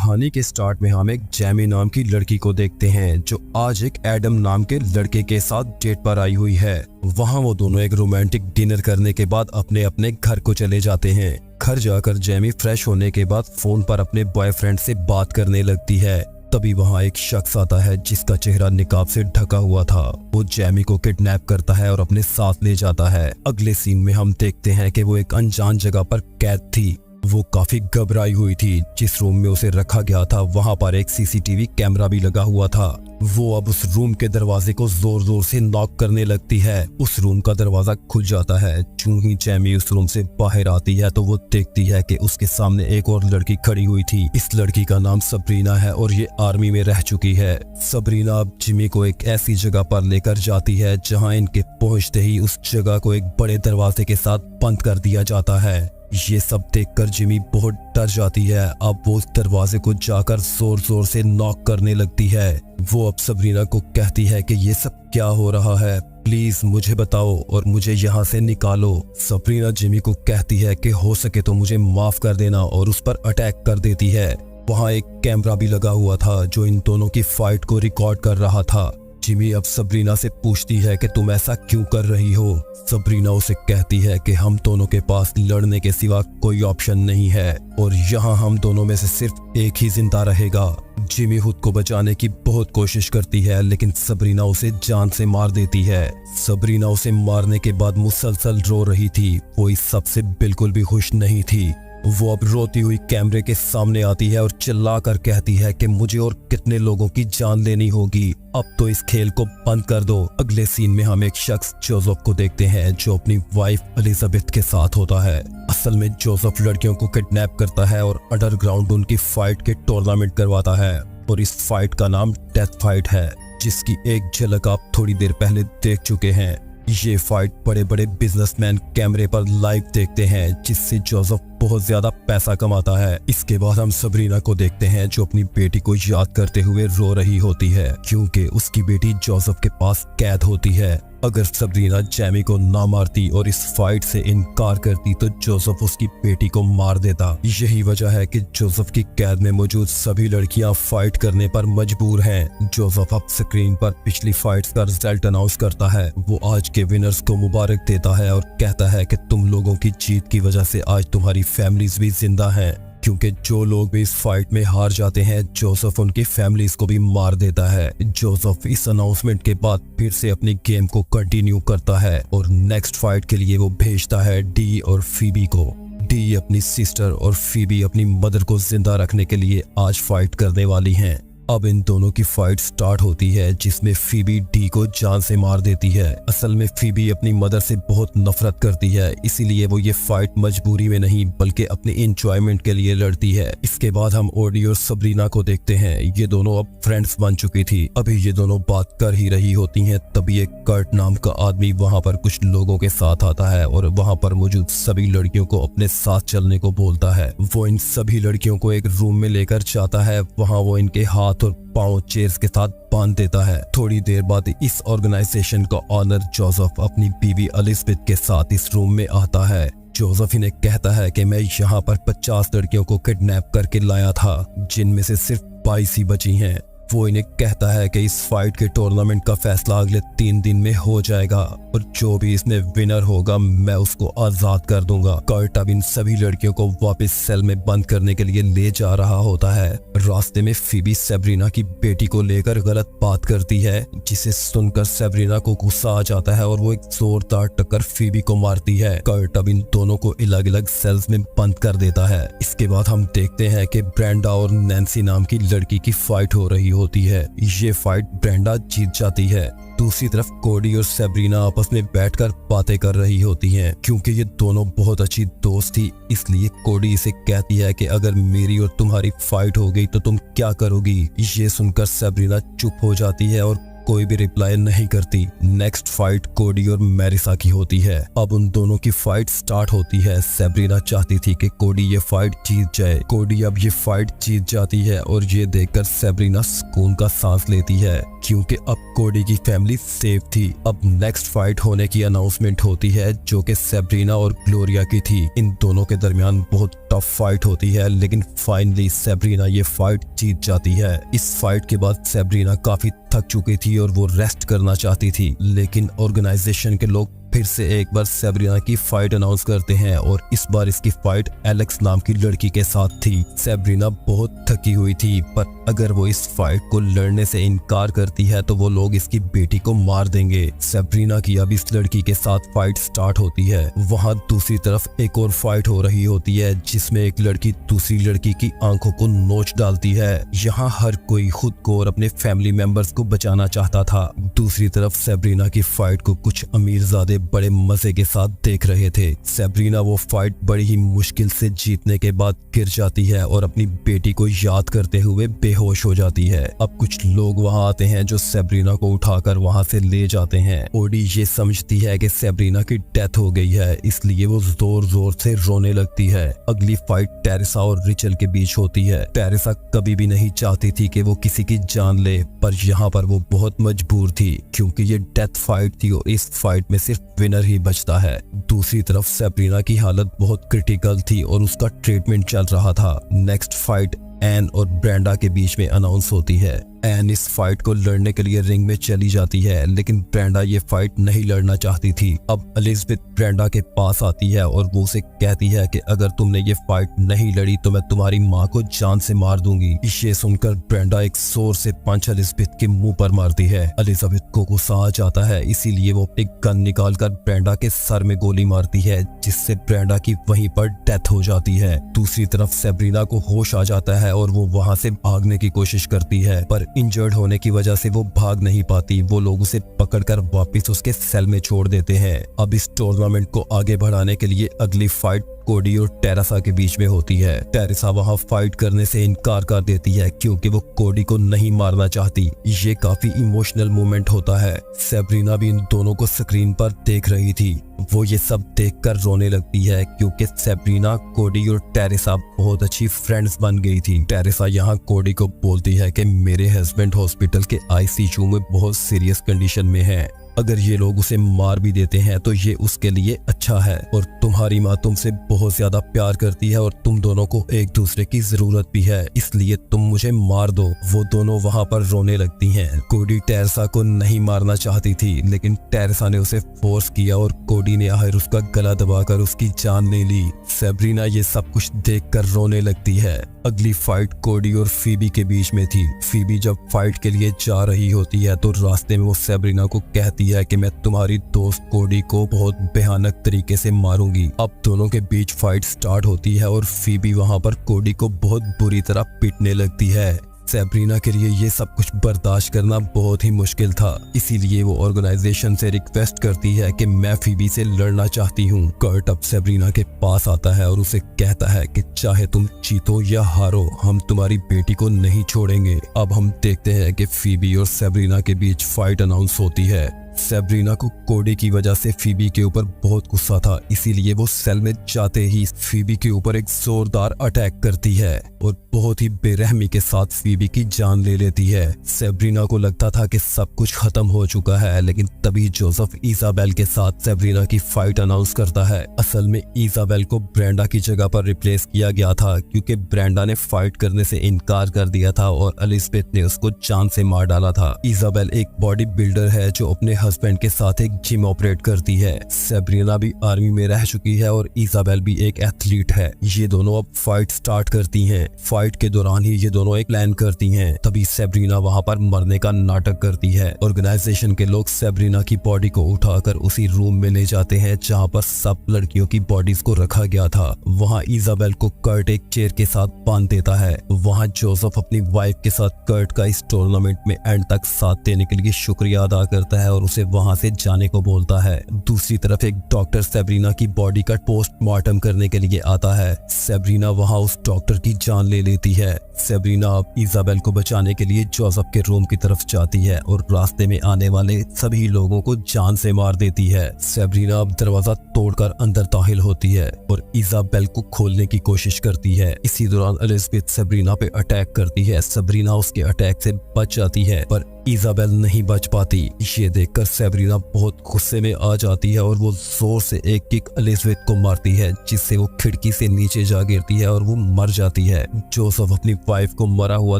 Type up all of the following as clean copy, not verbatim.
कहानी के स्टार्ट में हम एक जैमी नाम की लड़की को देखते हैं जो आज एक एडम नाम के लड़के के साथ डेट पर आई हुई है। वहाँ वो दोनों एक रोमांटिक डिनर करने के बाद अपने अपने घर को चले जाते हैं। घर जाकर जैमी फ्रेश होने के बाद फोन पर अपने बॉयफ्रेंड से बात करने लगती है। तभी वहाँ एक शख्स आता है जिसका चेहरा निकाब से ढका हुआ था। वो जैमी को किडनैप करता है और अपने साथ ले जाता है। अगले सीन में हम देखते हैं कि वो एक अनजान जगह पर कैद थी। वो काफी घबराई हुई थी। जिस रूम में उसे रखा गया था वहाँ पर एक सीसीटीवी कैमरा भी लगा हुआ था। वो अब उस रूम के दरवाजे को जोर जोर से नॉक करने लगती है। उस रूम का दरवाजा खुल जाता है। जो ही जैमी उस रूम से बाहर आती है तो वो देखती है कि उसके सामने एक और लड़की खड़ी हुई थी। इस लड़की का नाम सबरीना है और ये आर्मी में रह चुकी है। सबरीना अब जिमी को एक ऐसी जगह पर लेकर जाती है जहाँ इनके पहुँचते ही उस जगह को एक बड़े दरवाजे के साथ बंद कर दिया जाता है। ये सब देखकर जिमी बहुत डर जाती है। अब वो उस दरवाजे को जाकर जोर जोर से नॉक करने लगती है। वो अब सबरीना को कहती है कि ये सब क्या हो रहा है, प्लीज मुझे बताओ और मुझे यहाँ से निकालो। सबरीना जिमी को कहती है कि हो सके तो मुझे माफ कर देना और उस पर अटैक कर देती है। वहाँ एक कैमरा भी लगा हुआ था जो इन दोनों की फाइट को रिकॉर्ड कर रहा था। जिमी अब सबरीना से पूछती है कि तुम ऐसा क्यों कर रही हो। सबरीना उसे कहती है कि हम दोनों के पास लड़ने के सिवा कोई ऑप्शन नहीं है और यहाँ हम दोनों में से सिर्फ एक ही जिंदा रहेगा। जिमी खुद को बचाने की बहुत कोशिश करती है लेकिन सबरीना उसे जान से मार देती है। सबरीना उसे मारने के बाद मुसलसल रो रही थी। वो इस सब से बिल्कुल भी खुश नहीं थी। वो अब रोती हुई कैमरे के सामने आती है और चिल्लाकर कहती है कि मुझे और कितने लोगों की जान लेनी होगी, अब तो इस खेल को बंद कर दो। अगले सीन में हम एक शख्स जोसेफ को देखते हैं जो अपनी वाइफ एलिजाबेथ के साथ होता है। असल में जोसेफ लड़कियों को किडनैप करता है और अंडरग्राउंड उनकी फाइट के टूर्नामेंट करवाता है और इस फाइट का नाम डेथ फाइट है, जिसकी एक झलक आप थोड़ी देर पहले देख चुके हैं। ये फाइट बड़े बड़े बिजनेसमैन कैमरे पर लाइव देखते हैं जिससे जोसेफ बहुत ज्यादा पैसा कमाता है। इसके बाद हम सबरीना को देखते हैं जो अपनी बेटी को याद करते हुए रो रही होती है क्योंकि उसकी बेटी जोसेफ के पास कैद होती है। अगर सबरीना जैमी को ना मारती और इस फाइट से इनकार करती तो जोसेफ उसकी बेटी को मार देता। यही वजह है कि जोसेफ की कैद में मौजूद सभी लड़कियां फाइट करने पर मजबूर हैं। जोसेफ अब स्क्रीन पर पिछली फाइट्स का रिजल्ट अनाउंस करता है। वो आज के विनर्स को मुबारक देता है और कहता है कि तुम लोगों की जीत की वजह से आज तुम्हारी फैमिलीज भी जिंदा हैं, क्योंकि जो लोग भी इस फाइट में हार जाते हैं जोसेफ उनकी फैमिलीज को भी मार देता है। जोसेफ इस अनाउंसमेंट के बाद फिर से अपनी गेम को कंटिन्यू करता है और नेक्स्ट फाइट के लिए वो भेजता है डी और फीबी को। डी अपनी सिस्टर और फीबी अपनी मदर को जिंदा रखने के लिए आज फाइट करने वाली हैं। अब इन दोनों की फाइट स्टार्ट होती है जिसमें फीबी डी को जान से मार देती है। असल में फीबी अपनी मदर से बहुत नफरत करती है, इसीलिए वो ये फाइट मजबूरी में नहीं बल्कि अपने एंजॉयमेंट के लिए लड़ती है। इसके बाद हम ओडी और सबरीना को देखते हैं। ये दोनों अब फ्रेंड्स बन चुकी थी। अभी ये दोनों बात कर ही रही होती हैं तभी एक कर्ट नाम का आदमी वहाँ पर कुछ लोगों के साथ आता है और वहाँ पर मौजूद सभी लड़कियों को अपने साथ चलने को बोलता है। वो इन सभी लड़कियों को एक रूम में लेकर जाता है। वहाँ वो इनके हाथ और पांव चेयर्स के साथ बांध देता है। थोड़ी देर बाद इस ऑर्गेनाइजेशन का ऑनर जोसेफ अपनी बीवी एलिजाबेथ के साथ इस रूम में आता है। जोसेफ इन्हें कहता है कि मैं यहाँ पर 50 लड़कियों को किडनैप करके लाया था जिनमें से सिर्फ 22 ही बची हैं। वो इन्हें कहता है कि इस फाइट के टूर्नामेंट का फैसला अगले 3 दिन में हो जाएगा और जो भी इसमें विनर होगा मैं उसको आजाद कर दूंगा। कर्ट अब इन सभी लड़कियों को वापस सेल में बंद करने के लिए ले जा रहा होता है। रास्ते में फीबी सबरीना की बेटी को लेकर गलत बात करती है जिसे सुनकर सबरीना को गुस्सा आ जाता है और वो एक जोरदार टक्कर फीबी को मारती है। कर्ट अब इन दोनों को अलग अलग सेल्स में बंद कर देता है। इसके बाद हम देखते हैं कि ब्रेंडा और नैन्सी नाम की लड़की की फाइट हो रही होती है। ये फाइट ब्रेंडा जीत जाती है। दूसरी तरफ कोडी और सबरीना आपस में बैठकर बातें कर रही होती हैं। क्योंकि ये दोनों बहुत अच्छी दोस्त थी इसलिए कोडी इसे कहती है कि अगर मेरी और तुम्हारी फाइट हो गई तो तुम क्या करोगी। ये सुनकर सबरीना चुप हो जाती है और कोई भी रिप्लाई नहीं करती। नेक्स्ट फाइट कोडी और मैरिसा की होती है। अब उन दोनों की फाइट स्टार्ट होती है। सबरीना चाहती थी कि कोडी ये फाइट जीत जाए। कोडी अब ये फाइट जीत जाती है और ये देखकर सबरीना सुकून का सांस लेती है क्योंकि अब कोडी की फैमिली सेफ थी। अब नेक्स्ट फाइट होने की अनाउंसमेंट होती है जो कि सेब्रीना और ग्लोरिया की थी। इन दोनों के दरमियान बहुत टफ फाइट होती है, लेकिन फाइनली सेब्रीना ये फाइट जीत जाती है। इस फाइट के बाद सेब्रीना काफी थक चुकी थी और वो रेस्ट करना चाहती थी, लेकिन ऑर्गेनाइजेशन के लोग फिर से एक बार सेब्रीना की फाइट अनाउंस करते हैं और इस बार इसकी फाइट एलेक्स नाम की लड़की के साथ थी। सेब्रीना बहुत थकी हुई थी, पर अगर वो इस फाइट को लड़ने से इनकार करती है तो वो लोग इसकी बेटी को मार देंगे। सेब्रीना की अब इस लड़की के साथ फाइट स्टार्ट होती है। वहाँ दूसरी तरफ एक और फाइट हो रही होती है जिसमें एक लड़की दूसरी लड़की की आंखों को नोच डालती है। यहाँ हर कोई खुद को और अपने फैमिली मेंबर्स को बचाना चाहता था। दूसरी तरफ सेब्रीना की फाइट को कुछ अमीरजादे बड़े मजे के साथ देख रहे थे। सेब्रीना वो फाइट बड़ी ही मुश्किल से जीतने के बाद गिर जाती है और अपनी बेटी को याद करते हुए बेहोश हो जाती है। अब कुछ लोग वहां आते हैं जो सेब्रीना को उठाकर वहां से ले जाते हैं। कोडी ये समझती है कि सेब्रीना की डेथ हो गई है, इसलिए वो जोर जोर से रोने लगती है। अगली फाइट टेरेसा और रिचल के बीच होती है। टेरेसा कभी भी नहीं चाहती थी कि वो किसी की जान ले, पर यहाँ पर वो बहुत मजबूर थी क्योंकि ये डेथ फाइट थी और इस फाइट में सिर्फ विनर ही बचता है। दूसरी तरफ सेब्रीना की हालत बहुत क्रिटिकल थी और उसका ट्रीटमेंट चल रहा था। नेक्स्ट फाइट एन और ब्रेंडा के बीच में अनाउंस होती है। एन इस फाइट को लड़ने के लिए रिंग में चली जाती है, लेकिन ब्रेंडा ये फाइट नहीं लड़ना चाहती थी। अब एलिजाबेथ ब्रेंडा के पास आती है और वो उसे कहती है कि अगर तुमने ये फाइट नहीं लड़ी तो मैं तुम्हारी माँ को जान से मार दूंगी। ये सुनकर ब्रेंडा एक जोर से पंच एलिजाबेथ के मुंह पर मारती है। एलिजाबेथ को गुस्सा आ जाता है, इसीलिए वो अपनी गन निकालकर ब्रेंडा के सर में गोली मारती है, जिससे ब्रेंडा की वहीं पर डेथ हो जाती है। दूसरी तरफ सेब्रीना को होश आ जाता है और वो वहां से भागने की कोशिश करती है, पर इंजर्ड होने की वजह से वो भाग नहीं पाती। वो लोग उसे पकड़कर वापस उसके सेल में छोड़ देते हैं। अब इस टूर्नामेंट को आगे बढ़ाने के लिए अगली फाइट कोडी और टेरेसा के बीच में होती है। टेरेसा वहां फाइट करने से इनकार कर देती है क्योंकि वो कोडी को नहीं मारना चाहती। ये काफी इमोशनल मोमेंट होता है। सेब्रीना भी इन दोनों को स्क्रीन पर देख रही थी। वो ये सब देखकर रोने लगती है क्योंकि सेब्रीना, कोडी और टेरेसा बहुत अच्छी फ्रेंड्स बन गई थी। टेरेसा यहाँ कोडी को बोलती है कि मेरे हस्बैंड हॉस्पिटल के आईसीयू में बहुत सीरियस कंडीशन में है। अगर ये लोग उसे मार भी देते हैं तो ये उसके लिए अच्छा है, और तुम्हारी माँ तुमसे बहुत ज्यादा प्यार करती है और तुम दोनों को एक दूसरे की जरूरत भी है, इसलिए तुम मुझे मार दो। वो दोनों वहाँ पर रोने लगती हैं। कोडी टेरेसा को नहीं मारना चाहती थी, लेकिन टेरेसा ने उसे फोर्स किया और कोडी ने आखिर उसका गला दबाकर उसकी जान ले ली। सेब्रीना ये सब कुछ देखकर रोने लगती है। अगली फाइट कोडी और फीबी के बीच में थी। फीबी जब फाइट के लिए जा रही होती है तो रास्ते में वो सेब्रीना को कहती है कि मैं तुम्हारी दोस्त कोडी को बहुत भयानक तरीके से मारूंगी। अब दोनों के बीच फाइट स्टार्ट होती है और फीबी वहां पर कोडी को बहुत बुरी तरह पीटने लगती है। सेब्रीना के लिए ये सब कुछ बर्दाश्त करना बहुत ही मुश्किल था, इसीलिए वो ऑर्गेनाइजेशन से रिक्वेस्ट करती है कि मैं फीबी से लड़ना चाहती हूँ। कर्ट अब सेब्रीना के पास आता है और उसे कहता है कि चाहे तुम जीतो या हारो, हम तुम्हारी बेटी को नहीं छोड़ेंगे। अब हम देखते हैं कि फीबी और सेब्रीना के बीच फाइट अनाउंस होती है। सेब्रीना को कोडी की वजह से फीबी के ऊपर बहुत गुस्सा था, इसीलिए वो सेल में जाते ही फीबी के ऊपर एक जोरदार अटैक करती है और बहुत ही बेरहमी के साथ फीबी की जान ले लेती है। सेब्रीना को लगता था कि सब कुछ खत्म हो चुका है, लेकिन तभी जोसेफ इजाबेल के साथ सेब्रीना की फाइट अनाउंस करता है। असल में इजाबेल को ब्रेंडा की जगह पर रिप्लेस किया गया था क्योंकि ब्रेंडा ने फाइट करने से इनकार कर दिया था और एलिजाबेथ ने उसको जान से मार डाला था। इजाबेल एक बॉडी बिल्डर है जो अपने हस्बैंड के साथ एक जिम ऑपरेट करती है। सेब्रीना भी आर्मी में रह चुकी है और इजाबेल भी एक एथलीट है। ये दोनों अब फाइट स्टार्ट करती हैं। फाइट के दौरान ही ये दोनों एक प्लान करती हैं। तभी सेब्रीना वहां पर मरने का नाटक करती है। ऑर्गेनाइजेशन के लोग सेब्रीना की बॉडी को उठाकर उसी रूम में ले जाते हैं जहां पर सब लड़कियों की बॉडीज को रखा गया था। वहां इजाबेल को कर्ट एक चेयर के साथ बांध देता है। वहां जोसेफ अपनी वाइफ के साथ कर्ट का इस टूर्नामेंट में एंड तक साथ देने के लिए शुक्रिया अदा करता है और उसे वहां से जाने को बोलता है। दूसरी तरफ एक डॉक्टर सेब्रीना की बॉडी का पोस्टमार्टम करने के लिए आता है। सेब्रीना वहां उस डॉक्टर की जान ले लेती है। सेब्रीना अब इजाबेल को बचाने के लिए जोसेफ के रूम की तरफ जाती है और रास्ते में आने वाले सभी लोगों को जान से मार देती है। सेब्रीना अब दरवाजा तोड़कर अंदर दाखिल होती है और इजाबेल को खोलने की कोशिश करती है। इसी दौरान एलिजाबेथ सेब्रीना पे अटैक करती है। सेब्रीना उसके अटैक से बच जाती है पर इजाबेल नहीं बच पाती। ये देखकर सेब्रीना बहुत गुस्से में आ जाती है और वो जोर से एक किक एलिजाबेथ को मारती है, जिससे वो खिड़की से नीचे जा गिरती है और वो मर जाती है। जोसेफ अपनी वाइफ को मरा हुआ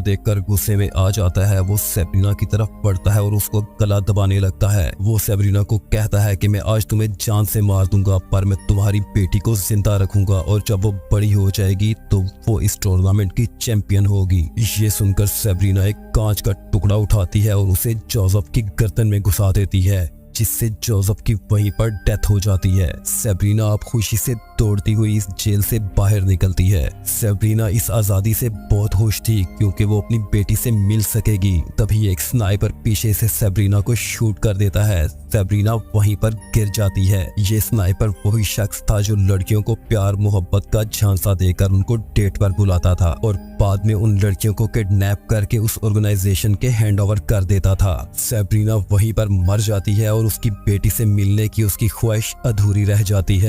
देखकर गुस्से में आ जाता है। वो सेब्रीना की तरफ बढ़ता है और उसको गला दबाने लगता है। वो सेब्रीना को कहता है कि मैं आज तुम्हें जान से मार दूंगा, पर मैं तुम्हारी बेटी को जिंदा रखूंगा और जब वो बड़ी हो जाएगी तो वो इस टूर्नामेंट की चैंपियन होगी। ये सुनकर सेब्रीना एक कांच का टुकड़ा उठाती है और उसे जोसेफ की गर्दन में घुसा देती है, जिससे जोसेफ की वहीं पर डेथ हो जाती है। सेब्रीना अब खुशी से दौड़ती हुई इस जेल से बाहर निकलती है। सेब्रीना इस आजादी से बहुत खुश थी क्योंकि वो अपनी बेटी से मिल सकेगी। तभी एक स्नाइपर पीछे से सेब्रीना को शूट कर देता है। सेब्रीना वहीं पर गिर जाती है। ये स्नाइपर वही शख्स था जो लड़कियों को प्यार मोहब्बत का झांसा देकर उनको डेट पर बुलाता था और बाद में उन लड़कियों को किडनैप करके उस ऑर्गेनाइजेशन के हैंड ओवर कर देता था। सेब्रीना वहीं पर मर जाती है और उसकी बेटी से मिलने की उसकी ख्वाहिश अधूरी रह जाती है।